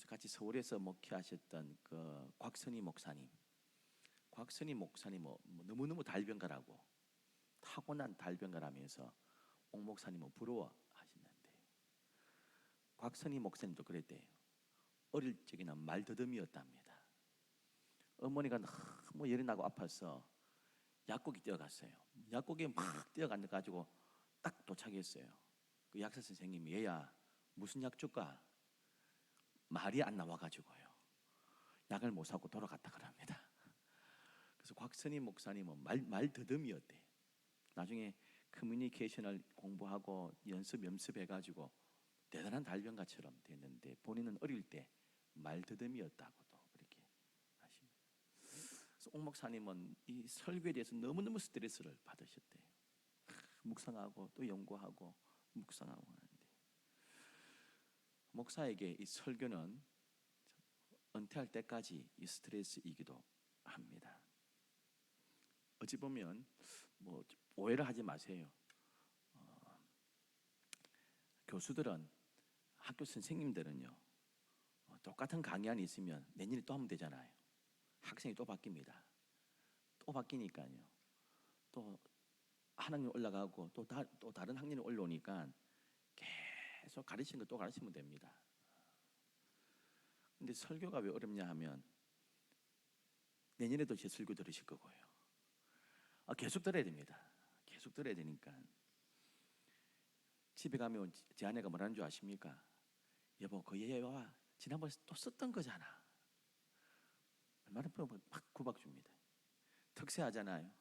그래서 같이 서울에서 목회하셨던 그 곽선희 목사님은 너무너무 달변가라고, 타고난 달변가라면서 옥 목사님은 부러워하시는데, 곽선희 목사님도 그랬대요. 어릴 적에는 말더듬이었답니다. 어머니가 너무 열이 나고 아파서 약국에 뛰어갔어요. 약국에 막 뛰어가가지고 딱 도착했어요. 그 약사 선생님이 얘야 무슨 약 줄까? 말이 안 나와가지고요. 약을 못 사고 돌아갔다 그럽니다. 그래서 곽선희 목사님은 말더듬이었대. 나중에 커뮤니케이션을 공부하고 연습해가지고 대단한 달변가처럼 됐는데, 본인은 어릴 때 말더듬이었다고도 그렇게 하십니다. 그래서 옥 목사님은 이 설교에 대해서 너무너무 스트레스를 받으셨대요. 묵상하고 또 연구하고 묵상하고 하는데, 목사에게 이 설교는 은퇴할 때까지 이 스트레스이기도 합니다. 어찌 보면 뭐 오해를 하지 마세요. 교수들은, 학교 선생님들은요, 똑같은 강의안이 있으면 내년에 또 하면 되잖아요. 학생이 또 바뀝니다. 또 바뀌니까요. 또 한 학년 올라가고 또 다른 학년이 올라오니까 계속 가르치는 거 또 가르치면 됩니다. 근데 설교가 왜 어렵냐 하면, 내년에도 제 설교 들으실 거고요. 계속 들어야 됩니다. 계속 들어야 되니까. 집에 가면 제 아내가 뭐라는 줄 아십니까? 여보, 그 예와 지난번에 또 썼던 거잖아. 얼마나 막 구박 줍니다. 특세하잖아요.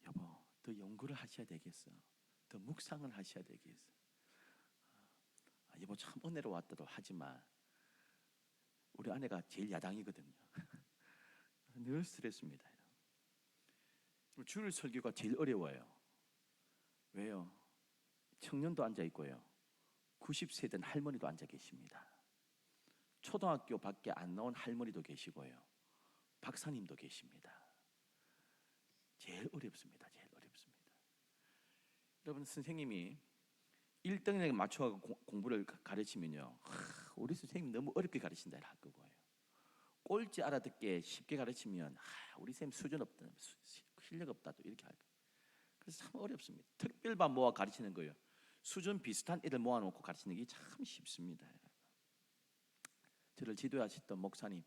여보, 더 연구를 하셔야 되겠어. 더 묵상을 하셔야 되겠어. 여보 참 은혜로웠다도 하지만 우리 아내가 제일 야당이거든요. 늘 스트레스입니다. 주일 설교가 제일 어려워요. 왜요? 청년도 앉아 있고요, 90세 된 할머니도 앉아 계십니다. 초등학교 밖에 안 나온 할머니도 계시고요, 박사님도 계십니다. 제일 어렵습니다. 제일 어렵습니다. 여러분, 선생님이 1등에게 맞춰서 공부를 가르치면요, 우리 선생님 너무 어렵게 가르친다 할 거고요, 꼴찌 알아듣게 쉽게 가르치면 우리 선생님 수준 없다, 실력 없다 또 이렇게 할 거예요. 그래서 참 어렵습니다. 특별반 모아 가르치는 거예요. 수준 비슷한 애들 모아놓고 가르치는 게 참 쉽습니다. 저를 지도하셨던 목사님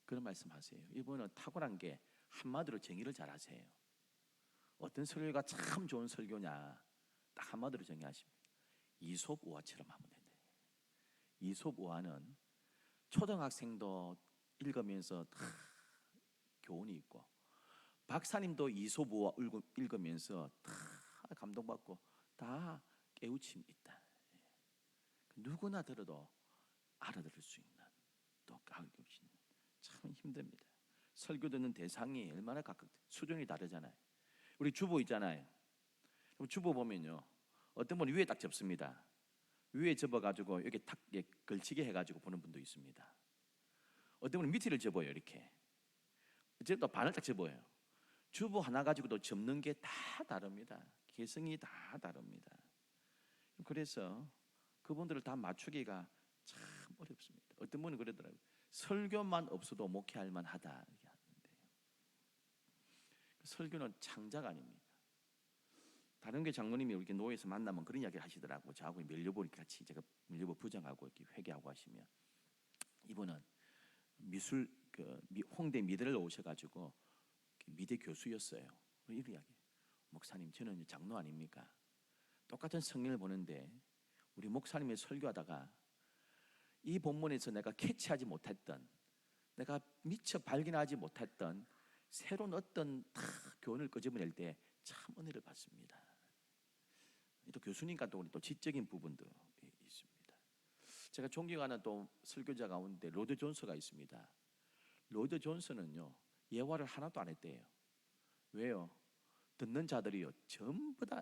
그런 말씀하세요. 이분은 타고난 게 한마디로 정의를 잘하세요. 어떤 설교가 참 좋은 설교냐, 딱 한마디로 정의하십니다. 이솝우화처럼 하면 된다. 이솝우화는 초등학생도 읽으면서 다 교훈이 있고, 박사님도 이솝우화 읽으면서 다 감동받고 다 깨우침이 있다. 누구나 들어도 알아들을 수 있는, 또 가르칠 수 있는. 참 힘듭니다. 설교 듣는 대상이 얼마나 각각 수준이 다르잖아요. 우리 주보 있잖아요. 주보 보면요, 어떤 분은 위에 딱 접습니다. 위에 접어가지고 여기 탁 걸치게 해가지고 보는 분도 있습니다. 어떤 분은 밑에를 접어요. 이렇게 이제 또 반을 딱 접어요. 주보 하나 가지고도 접는 게 다 다릅니다. 개성이 다 다릅니다. 그래서 그분들을 다 맞추기가 참 어렵습니다. 어떤 분은 그러더라고요. 설교만 없어도 목회할 만하다 이렇게 하는데, 설교는 창작 아닙니까? 다른 게 장로님이 이렇게 노예에서 만나면 그런 이야기를 하시더라고요. 저하고 밀려보 같이 제가 밀려보 부장하고 이렇게 회개하고 하시면, 이분은 미술 홍대 미대를 오셔가지고 미대 교수였어요. 이런 이야기. 목사님, 저는 장로 아닙니까? 똑같은 성경을 보는데 우리 목사님이 설교하다가 이 본문에서 내가 캐치하지 못했던, 내가 미처 발견하지 못했던 새로운 어떤 교훈을 끄집어낼 때 참 은혜를 받습니다. 또 교수님과 또 우리 또 지적인 부분도 있습니다. 제가 존경하는 또 설교자 가운데 로드 존스가 있습니다. 로드 존스는요, 예화를 하나도 안 했대요. 왜요? 듣는 자들이요 전부 다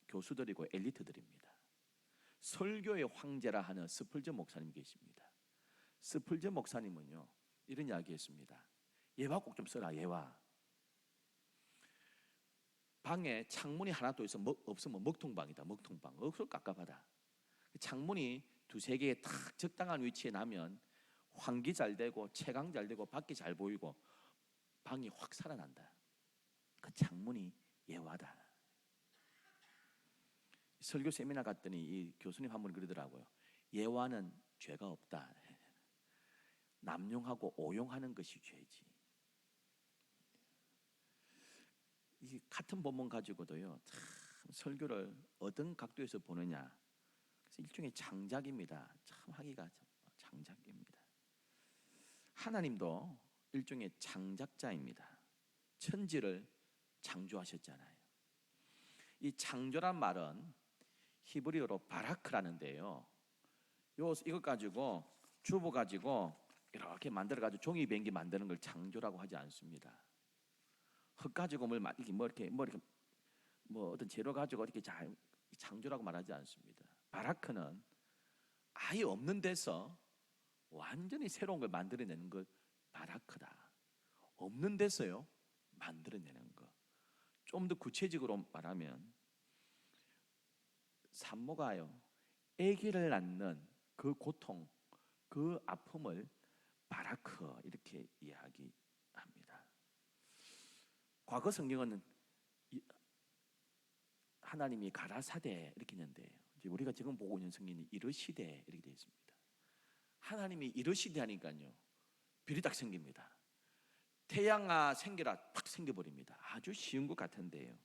교수들이고 엘리트들입니다. 설교의 황제라 하는 스펄전 목사님 계십니다. 스펄전 목사님은요 이런 이야기했습니다. 예화 꼭 좀 써라. 예화. 방에 창문이 하나도 없으면 먹통방이다. 먹통방. 억수로 깝깝하다. 창문이 두세 개 탁 적당한 위치에 나면 환기 잘 되고 채광 잘 되고 밖이 잘 보이고 방이 확 살아난다. 그 창문이 예화다. 설교 세미나 갔더니 이 교수님 한 분이 그러더라고요. 예화는 죄가 없다. 남용하고 오용하는 것이 죄지. 이 같은 본문 가지고도요, 참 설교를 어떤 각도에서 보느냐. 그래서 일종의 창작입니다. 참 하기가 창작입니다. 하나님도 일종의 창작자입니다. 천지를 창조하셨잖아요. 이 창조란 말은 히브리어로 바라크라는데요. 이것 가지고 주보 가지고 이렇게 만들어 가지고 종이 비행기 만드는 걸 창조라고 하지 않습니다. 흙 가지고 이렇게 어떤 재료 가지고 이렇게 잘 창조라고 말하지 않습니다. 바라크는 아예 없는 데서 완전히 새로운 걸 만들어내는 걸 바라크다. 없는 데서요 만들어내는 거. 좀 더 구체적으로 말하면 산모가요 아기를 낳는 그 고통, 그 아픔을 바라크 이렇게 이야기합니다. 과거 성경은 하나님이 가라사대 이렇게 있는데 우리가 지금 보고 있는 성경이 이르시되 이렇게 되어 있습니다. 하나님이 이르시되 하니까요 별이 딱 생깁니다. 태양아 생겨라 탁 생겨버립니다. 아주 쉬운 것 같은데요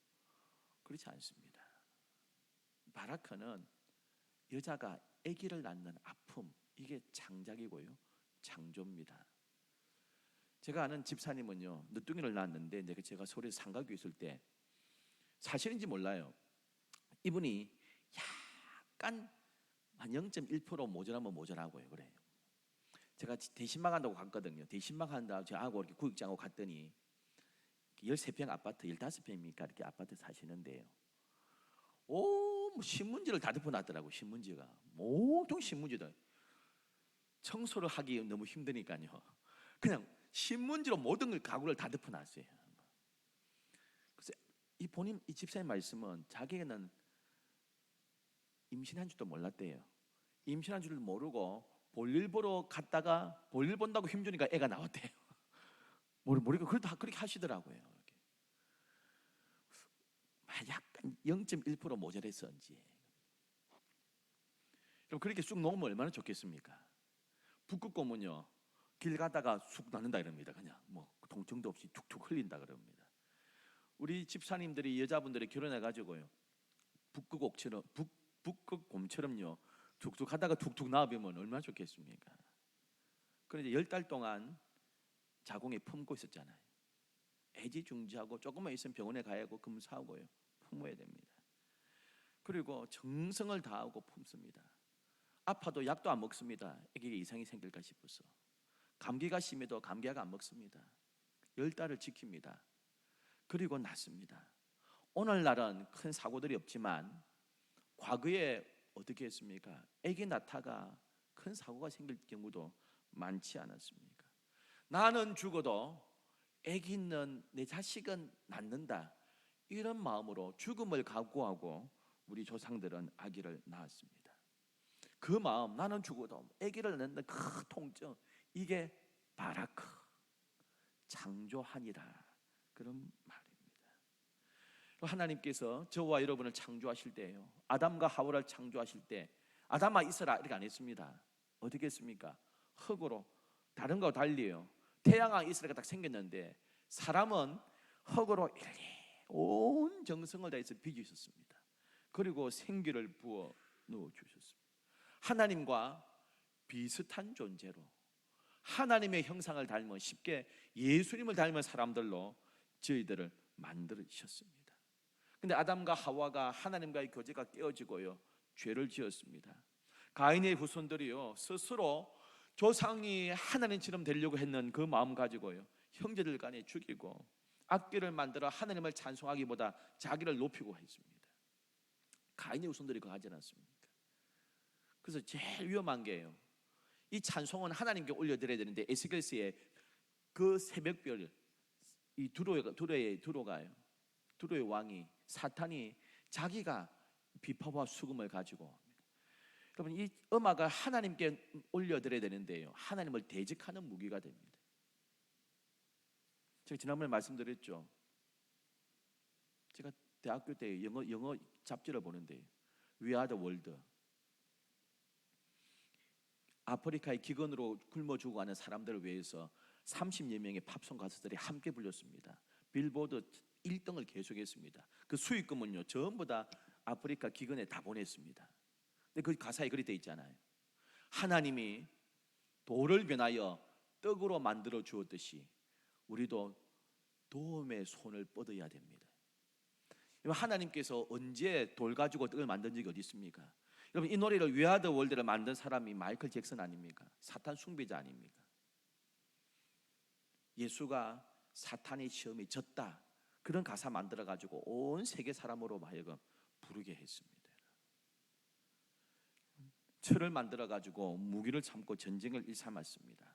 그렇지 않습니다. 바라크는 여자가 아기를 낳는 아픔, 이게 창작이고요 창조입니다. 제가 아는 집사님은요 늦둥이를 낳았는데 제가 서울에 상가교회 있을 때 사실인지 몰라요. 이분이 약간 한 0.1% 모자라면 모자라고요. 그래요. 제가 대신방 한다고 갔거든요. 대신방 한다고 저하고 이렇게 구역장하고 갔더니 13평 아파트 15평입니까? 이렇게 아파트 사시는데요. 뭐 신문지를 다 덮어놨더라고요. 신문지가 온통 신문지다. 청소를 하기 너무 힘드니까요. 그냥 신문지로 모든 걸 가구를 다 덮어놨어요. 그래서 이 집사님 말씀은 자기는 임신한 줄도 몰랐대요. 임신한 줄을 모르고 볼일 보러 갔다가 볼일 본다고 힘주니까 애가 나왔대요. 모르니까 그렇게 하시더라고요. 약간 0.1% 모자랐었는지. 그럼 그렇게 쑥 녹으면 얼마나 좋겠습니까? 북극곰은요 길 가다가 쑥 나는다 이럽니다. 그냥 뭐 통증도 없이 툭툭 흘린다 그럽니다. 우리 집사님들이 여자분들이 결혼해가지고요 북극곰처럼요 툭툭 하다가 툭툭 나와보면 얼마나 좋겠습니까? 그런데 10달 동안 자궁에 품고 있었잖아요. 애지중지하고 조금만 있으면 병원에 가야 하고 검사하고요 품어야 됩니다. 그리고 정성을 다하고 품습니다. 아파도 약도 안 먹습니다. 애기가 이상이 생길까 싶어서. 감기가 심해도 감기약 안 먹습니다. 10달을 지킵니다. 그리고 낳습니다. 오늘날은 큰 사고들이 없지만 과거에 어떻게 했습니까? 애기 낳다가 큰 사고가 생길 경우도 많지 않았습니까? 나는 죽어도 애기 있는 내 자식은 낳는다, 이런 마음으로 죽음을 각오하고 우리 조상들은 아기를 낳았습니다. 그 마음, 나는 죽어도 아기를 낳는 그 통증, 이게 바라크, 창조하니라, 그런 말입니다. 하나님께서 저와 여러분을 창조하실 때요 아담과 하와를 창조하실 때 아담아 있어라 이렇게 안 했습니다. 어떻게 했습니까? 흙으로, 다른 거와 달리요 태양아 있으라가 딱 생겼는데 사람은 흙으로 온 정성을 다해서 빚으셨습니다. 그리고 생기를 부어 넣어 주셨습니다. 하나님과 비슷한 존재로 하나님의 형상을 닮은, 쉽게 예수님을 닮은 사람들로 저희들을 만들으셨습니다. 근데 아담과 하와가 하나님과의 교제가 깨어지고요 죄를 지었습니다. 가인의 후손들이요 스스로 조상이 하나님처럼 되려고 했는 그 마음 가지고요 형제들 간에 죽이고 악기를 만들어 하나님을 찬송하기보다 자기를 높이고 했습니다. 가인의 후손들이 그거 하지 않았습니까? 그래서 제일 위험한 게요 이 찬송은 하나님께 올려드려야 되는데 에스겔서에 그 새벽별 이 두로의 왕이 사탄이 자기가 비파와 수금을 가지고 여러분, 이 음악을 하나님께 올려드려야 되는데요, 하나님을 대적하는 무기가 됩니다. 제가 지난번에 말씀드렸죠. 제가 대학교 때 영어 잡지를 보는데 We Are the World, 아프리카의 기근으로 굶어 죽어가는 사람들을 위해서 30여 명의 팝송 가수들이 함께 불렸습니다. 빌보드 1등을 계속했습니다. 그 수익금은요 전부 다 아프리카 기근에 다 보냈습니다. 근데 그 가사에 그렇게 돼 있잖아요. 하나님이 돌을 변하여 떡으로 만들어 주었듯이 우리도 도움의 손을 뻗어야 됩니다. 하나님께서 언제 돌 가지고 떡을 만든 적이 어디 있습니까? 여러분, 이 노래를 We Are the World를 만든 사람이 마이클 잭슨 아닙니까? 사탄 숭배자 아닙니까? 예수가 사탄의 시험에 졌다, 그런 가사 만들어 가지고 온 세계 사람으로 하여금 부르게 했습니다. 철을 만들어 가지고 무기를 삼고 전쟁을 일삼았습니다.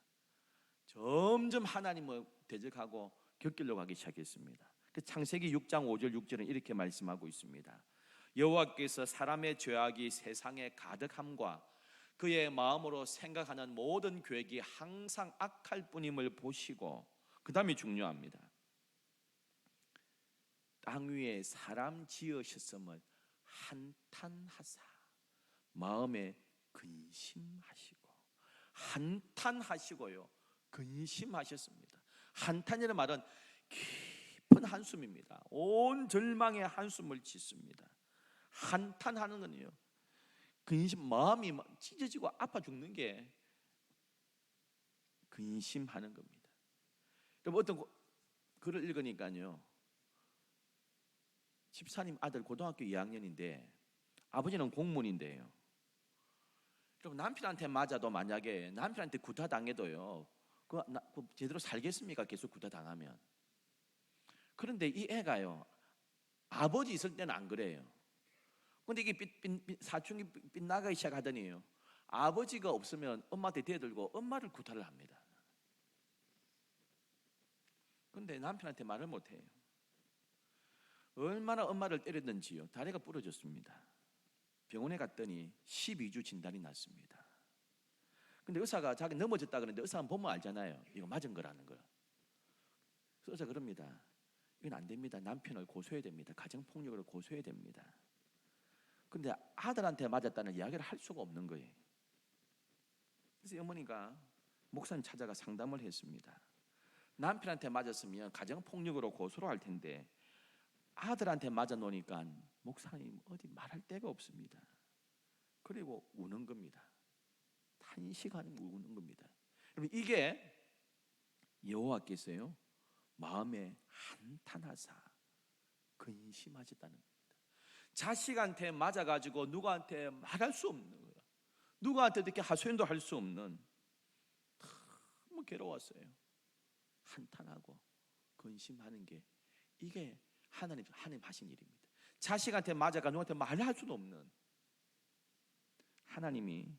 점점 하나님을 대적하고 격결로 가기 시작했습니다. 창세기 6장 5절 6절은 이렇게 말씀하고 있습니다. 여호와께서 사람의 죄악이 세상에 가득함과 그의 마음으로 생각하는 모든 계획이 항상 악할 뿐임을 보시고, 그 다음이 중요합니다. 땅 위에 사람 지으셨음을 한탄하사 마음에 근심하시고, 한탄하시고요 근심하셨습니다. 한탄이라는 말은 깊은 한숨입니다. 온 절망의 한숨을 짓습니다. 한탄하는 건요, 근심, 마음이 찢어지고 아파 죽는 게 근심하는 겁니다. 여러분, 어떤 글을 읽으니까요, 집사님 아들 고등학교 2학년인데 아버지는 공무원인데요, 그럼 남편한테 맞아도 만약에 남편한테 구타당해도요 그 제대로 살겠습니까? 계속 구타당하면. 그런데 이 애가요 아버지 있을 때는 안 그래요. 근데 이게 사춘기 빗나가기 시작하더니요, 아버지가 없으면 엄마한테 대들고 엄마를 구타를 합니다. 근데 남편한테 말을 못해요. 얼마나 엄마를 때렸는지요, 다리가 부러졌습니다. 병원에 갔더니 12주 진단이 났습니다. 근데 의사가 자기 넘어졌다 그러는데 의사는 보면 알잖아요, 이거 맞은 거라는 걸. 그래서 의사가 그럽니다. 이건 안 됩니다. 남편을 고소해야 됩니다. 가정폭력으로 고소해야 됩니다. 근데 아들한테 맞았다는 이야기를 할 수가 없는 거예요. 그래서 어머니가 목사님 찾아가 상담을 했습니다. 남편한테 맞았으면 가정폭력으로 고소를 할 텐데 아들한테 맞아 놓으니까 목사님 어디 말할 데가 없습니다. 그리고 우는 겁니다. 탄식하는 우는 겁니다. 여러분, 이게 여호와께서요 마음에 한탄하사 근심하셨다는 겁니다. 자식한테 맞아가지고 누구한테 말할 수 없는 거예요. 누구한테 이렇게 하소연도 할 수 없는, 너무 괴로웠어요. 한탄하고 근심하는 게 이게 하나님 하신 일입니다. 자식한테 맞아가 누구한테 말할 수도 없는, 하나님이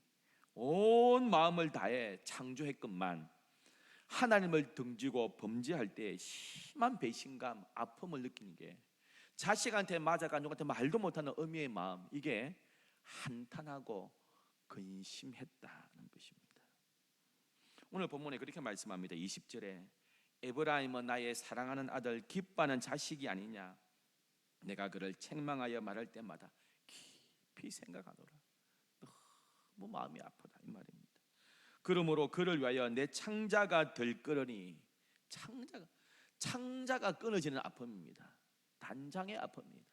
온 마음을 다해 창조했건만 하나님을 등지고 범죄할 때 심한 배신감, 아픔을 느끼는 게 자식한테 맞아가 누구한테 말도 못하는 어미의 마음, 이게 한탄하고 근심했다는 것입니다. 오늘 본문에 그렇게 말씀합니다. 20절에 에브라임은 나의 사랑하는 아들, 기뻐하는 자식이 아니냐. 내가 그를 책망하여 말할 때마다 깊이 생각하노라. 너무 마음이 아프다 이 말입니다. 그러므로 그를 위하여 내 창자가 들끓으니, 창자가 끊어지는 아픔입니다. 단장의 아픔입니다.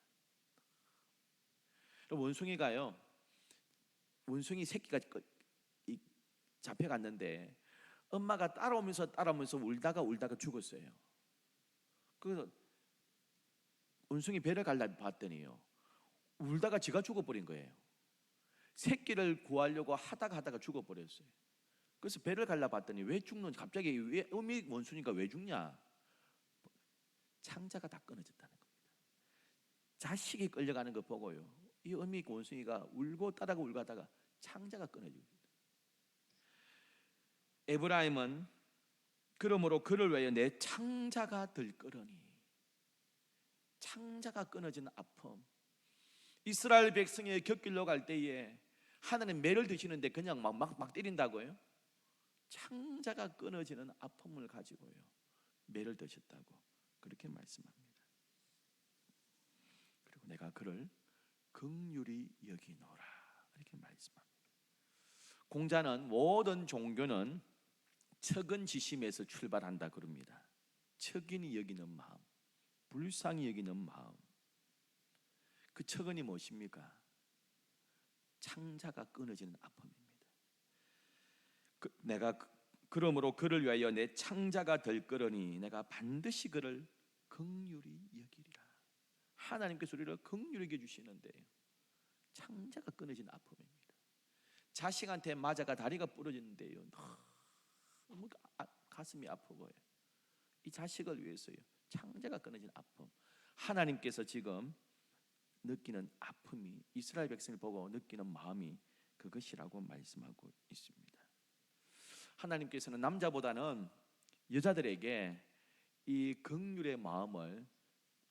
원숭이가요, 원숭이 새끼가 잡혀갔는데 엄마가 따라오면서 울다가 죽었어요. 그래서 원숭이 배를 갈라 봤더니요, 울다가 지가 죽어버린 거예요. 새끼를 구하려고 하다가 죽어버렸어요. 그래서 배를 갈라 봤더니 왜 죽는지, 갑자기 왜 어미 원숭이가 왜 죽냐? 창자가 다 끊어졌다는 겁니다. 자식이 끌려가는 거 보고요, 이 어미 원숭이가 울고 울고 하다가 창자가 끊어집니다. 에브라임은 그러므로 그를 위하여 내 창자가 들끓으니, 창자가 끊어진 아픔. 이스라엘 백성의 곁길로 갈 때에 하나님 매를 드시는데 그냥 막 때린다고요? 창자가 끊어지는 아픔을 가지고요 매를 드셨다고 그렇게 말씀합니다. 그리고 내가 그를 긍휼히 여기노라 이렇게 말씀합니다. 공자는 모든 종교는 척은지심에서 출발한다 그럽니다. 척인이 여기는 마음, 불쌍히 여기는 마음. 그 척은이 무엇입니까? 창자가 끊어지는 아픔입니다. 내가 그러므로 그를 위하여 내 창자가 될 거러니 내가 반드시 그를 긍휼히 여기리라. 하나님께서 우리를 긍휼히 여겨주시는데요 창자가 끊어진 아픔입니다. 자식한테 맞아가 다리가 부러졌는데요 너무 가슴이 아프고요 이 자식을 위해서요 창자가 끊어진 아픔. 하나님께서 지금 느끼는 아픔이 이스라엘 백성을 보고 느끼는 마음이 그것이라고 말씀하고 있습니다. 하나님께서는 남자보다는 여자들에게 이 긍휼의 마음을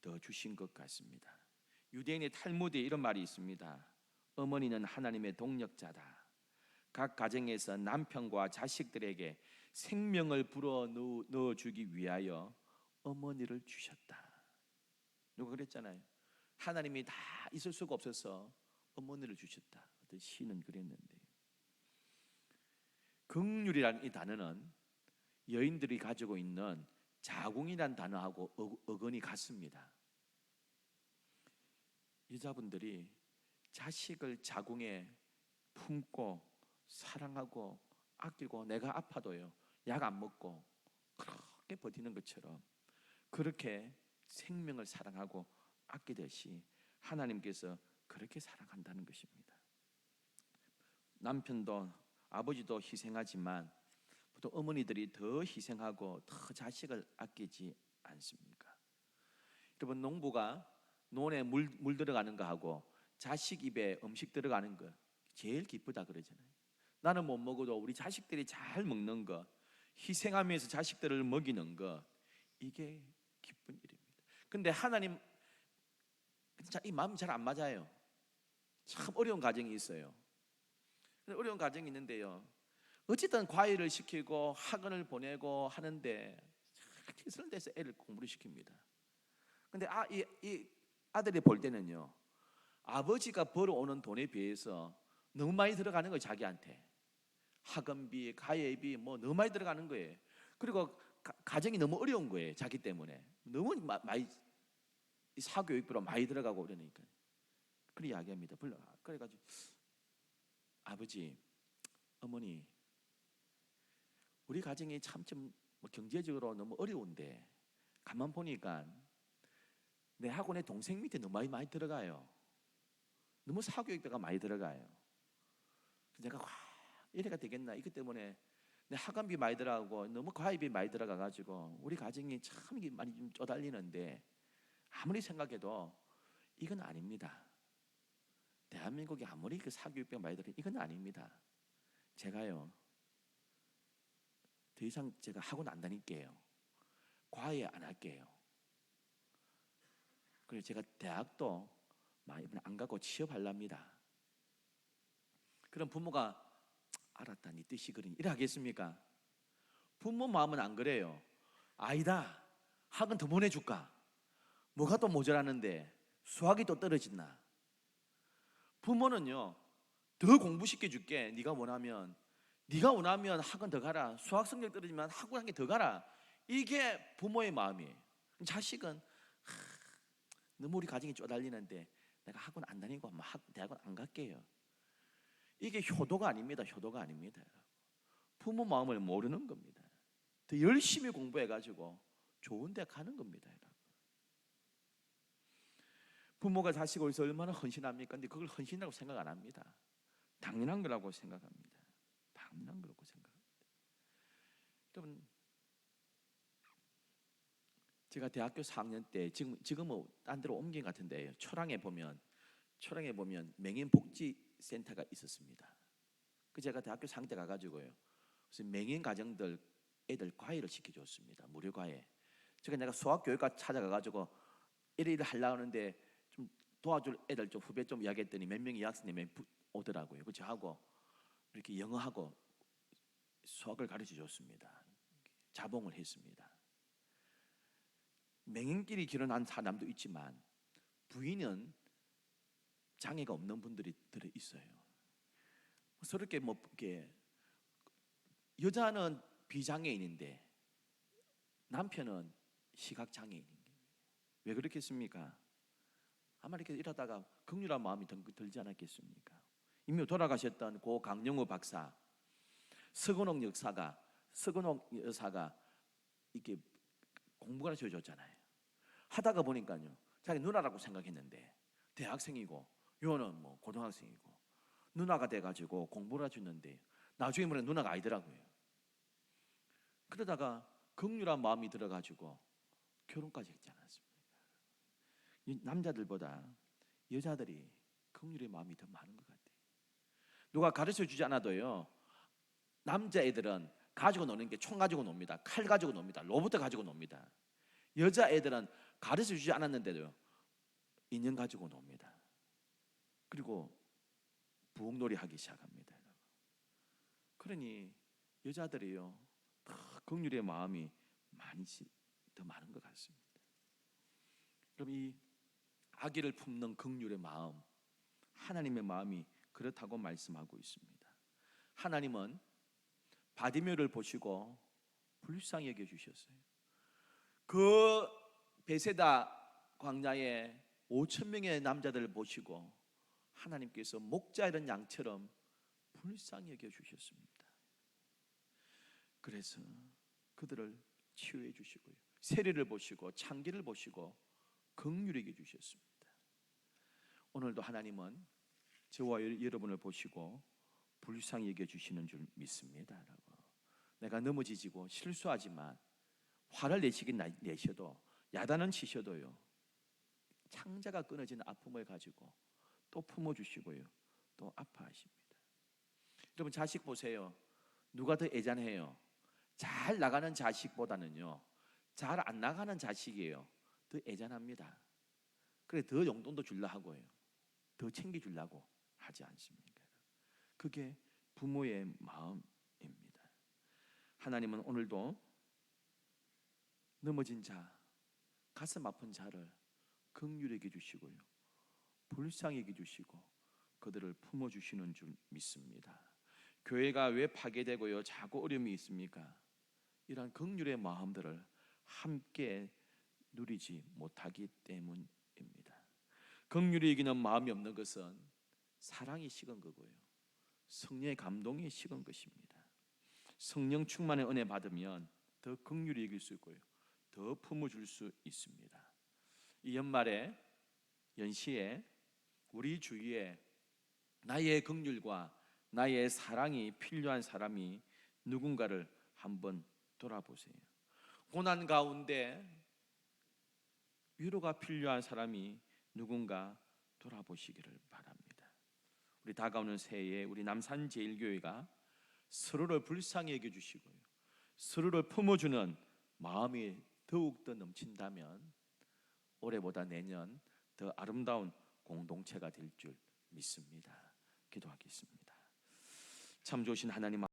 더 주신 것 같습니다. 유대인의 탈무드에 이런 말이 있습니다. 어머니는 하나님의 동력자다. 각 가정에서 남편과 자식들에게 생명을 불어 넣어주기 위하여 어머니를 주셨다. 누가 그랬잖아요. 하나님이 다 있을 수가 없어서 어머니를 주셨다. 어떤 시는 그랬는데 긍휼이라는 이 단어는 여인들이 가지고 있는 자궁이란 단어하고 어근이 같습니다. 여자분들이 자식을 자궁에 품고 사랑하고 아끼고 내가 아파도요 약 안 먹고 그렇게 버티는 것처럼 그렇게 생명을 사랑하고 아끼듯이 하나님께서 그렇게 사랑한다는 것입니다. 남편도 아버지도 희생하지만 보통 어머니들이 더 희생하고 더 자식을 아끼지 않습니까? 여러분 농부가 논에 물 들어가는 거하고 자식 입에 음식 들어가는 거 제일 기쁘다 그러잖아요. 나는 못 먹어도 우리 자식들이 잘 먹는 거 희생하면서 자식들을 먹이는 거 이게 기쁜 일입니다. 근데 하나님 이 마음이 잘 안 맞아요. 참 어려운 가정이 있어요. 어려운 가정이 있는데요 어쨌든 과외를 시키고 학원을 보내고 하는데 최선을 다해서 애를 공부를 시킵니다. 근데 이 아들이 볼 때는요 아버지가 벌어오는 돈에 비해서 너무 많이 들어가는 거예요. 자기한테 학원비, 가예비 뭐 너무 많이 들어가는 거예요. 그리고 가정이 너무 어려운 거예요. 자기 때문에 너무 많이 사교육비로 많이 들어가고 그러니까 그렇게 이야기합니다. 그래가지고 아버지, 어머니 우리 가정이 참 경제적으로 너무 어려운데 가만 보니까 내 학원에 동생 밑에 너무 많이 들어가요. 너무 사교육비가 많이 들어가요. 내가 이래가 되겠나 이것 때문에 내 학원비 많이 들어가고 너무 과외비 많이 들어가가지고 우리 가정이 참 많이 좀 쪼달리는데 아무리 생각해도 이건 아닙니다. 대한민국이 아무리 그 사교육비가 많이 들어가도 이건 아닙니다. 제가요 더 이상 제가 학원 안 다닐게요. 과외 안 할게요. 그래서 제가 대학도 많이 안 가고 취업하랍니다. 그럼 부모가 알았다 네 뜻이 그러니 이래 하겠습니까? 부모 마음은 안 그래요. 아니다 학원 더 보내줄까? 뭐가 또 모자라는데 수학이 또 떨어진다. 부모는요 더 공부시켜줄게. 네가 원하면 학원 더 가라. 수학 성적 떨어지면 학원 한 개 더 가라. 이게 부모의 마음이에요. 자식은 너무 우리 가정이 쪼달리는데 내가 학원 안 다니고 대학원 안 갈게요. 이게 효도가 아닙니다. 효도가 아닙니다. 부모 마음을 모르는 겁니다. 더 열심히 공부해가지고 좋은 데 가는 겁니다. 부모가 자식을 위해서 얼마나 헌신합니까? 근데 그걸 헌신이라고 생각 안 합니다. 당연한 거라고 생각합니다. 당연한 거라고 생각합니다. 여러분, 제가 대학교 4학년 때 지금은 딴 데로 옮긴 것 같은데 초랑에 보면 맹인복지센터가 있었습니다. 그 제가 대학교 4학년 때 가가지고요. 그래서 맹인 가정들 애들 과외를 시켜줬습니다. 무료 과외. 내가 수학교육과 찾아가가지고 일을 하려고 하는데 좀 도와줄 애들 좀 후배 좀 이야기했더니 몇 명이 여학생이 오더라고요. 그 저하고 이렇게 영어하고 수학을 가르쳐 줬습니다. 자봉을 했습니다. 맹인끼리 결혼한 사람도 있지만 부인은 장애가 없는 분들이 들어 있어요. 서로 이렇게 뭐 이렇게 여자는 비장애인인데 남편은 시각 장애인인 거예요. 왜 그렇겠습니까? 아마 이렇게 이러다가 긍휼한 마음이 들지 않았겠습니까? 이미 돌아가셨던 고 강영우 박사, 서근옥 여사가 이렇게 공부가 가르쳐줬잖아요. 하다가 보니까요, 자기 누나라고 생각했는데 대학생이고 요는 뭐 고등학생이고 누나가 돼가지고 공부를 해주는데 나중에 보면 누나가 아니더라고요. 그러다가 긍휼한 마음이 들어가지고 결혼까지 했지 않았습니까? 남자들보다 여자들이 긍휼의 마음이 더 많은 것 같아요. 누가 가르쳐주지 않아도요, 남자애들은 가지고 노는 게 총 가지고 놉니다. 칼 가지고 놉니다. 로봇 가지고 놉니다. 여자애들은 가르쳐주지 않았는데도 인연 가지고 놉니다. 그리고 부엌놀이 하기 시작합니다. 그러니 여자들이요, 긍휼의 마음이 더 많은 것 같습니다. 그럼 이 아기를 품는 긍휼의 마음, 하나님의 마음이 그렇다고 말씀하고 있습니다. 하나님은 바디메오를 보시고 불쌍히 여겨 주셨어요. 그 베세다 광야에 5천 명의 남자들을 보시고 하나님께서 목자 이런 양처럼 불쌍히 여겨 주셨습니다. 그래서 그들을 치유해 주시고요, 세리를 보시고 창기를 보시고 긍휼히 여겨 주셨습니다. 오늘도 하나님은 저와 여러분을 보시고 불쌍히 여겨 주시는 줄 믿습니다. 내가 넘어지고 실수하지만 화를 내시긴 내셔도 야단은 치셔도요, 창자가 끊어진 아픔을 가지고 또 품어주시고요, 또 아파하십니다. 여러분 자식 보세요. 누가 더 애잔해요? 잘 나가는 자식보다는요, 잘 안 나가는 자식이에요. 더 애잔합니다. 그래 더 용돈도 줄라 하고요, 더 챙겨주려고 하지 않습니까? 그게 부모의 마음입니다. 하나님은 오늘도 넘어진 자, 가슴 아픈 자를 긍휼히 여겨 주시고요, 불쌍히 여겨 주시고 그들을 품어주시는 줄 믿습니다. 교회가 왜 파괴되고요, 자꾸 어려움이 있습니까? 이러한 긍휼의 마음들을 함께 누리지 못하기 때문입니다. 긍휼히 여기는 마음이 없는 것은 사랑이 식은 거고요, 성령의 감동이 식은 것입니다. 성령 충만의 은혜 받으면 더 긍휼히 여길 수 있고요, 더 품어줄 수 있습니다. 이 연말에 연시에 우리 주위에 나의 긍휼과 나의 사랑이 필요한 사람이 누군가를 한번 돌아보세요. 고난 가운데 위로가 필요한 사람이 누군가 돌아보시기를 바랍니다. 우리 다가오는 새해에 우리 남산제일교회가 서로를 불쌍히 여겨주시고요, 서로를 품어주는 마음이 더욱더 넘친다면 올해보다 내년 더 아름다운 공동체가 될 줄 믿습니다. 기도하겠습니다. 참 좋으신 하나님,